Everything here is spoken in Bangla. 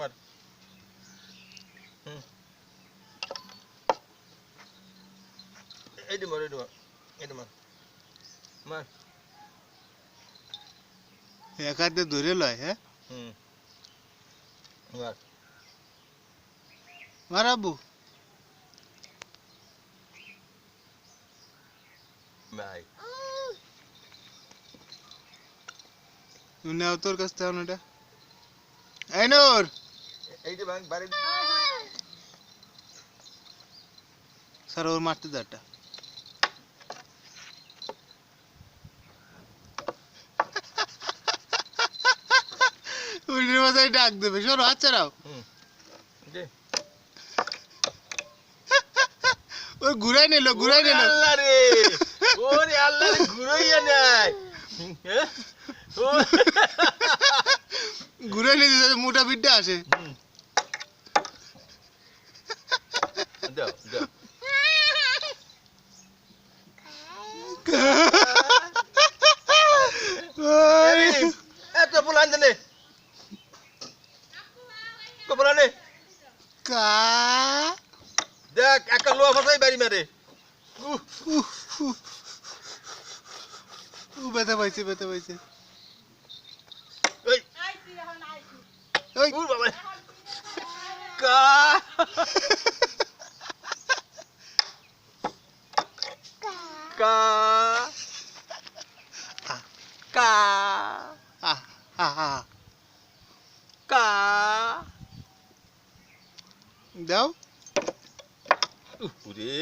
মার হুম এইটা মার এইটা মার মার এক হাতে ধরে লয় হ্যাঁ হুম মার মারাবু ভাই নেও তোর কাছ থেকে ওটা এই নূর এইটা ভাঙ বাড়ি স্যার ওর মারতে দাটা উল্টের মাথায় ডাক দেবে সরো হাত ছাড়াও হুম দে ওই ঘুরাই নিল আল্লাহ রে ওরে আল্লাহ রে ঘুরাইয়া নাই হ্যাঁ ও ঘুরাই নিয়ে যাতে মোটা বিদ্যা আসে দাও দাও এত পোলান দেনে তো পোলানে কা দেখ একটা লোয়া ফাটাই বাড়ি মারে ব্যথা পাইছে ওই ওই উর বাবা কা কা কা কা দাও ওরে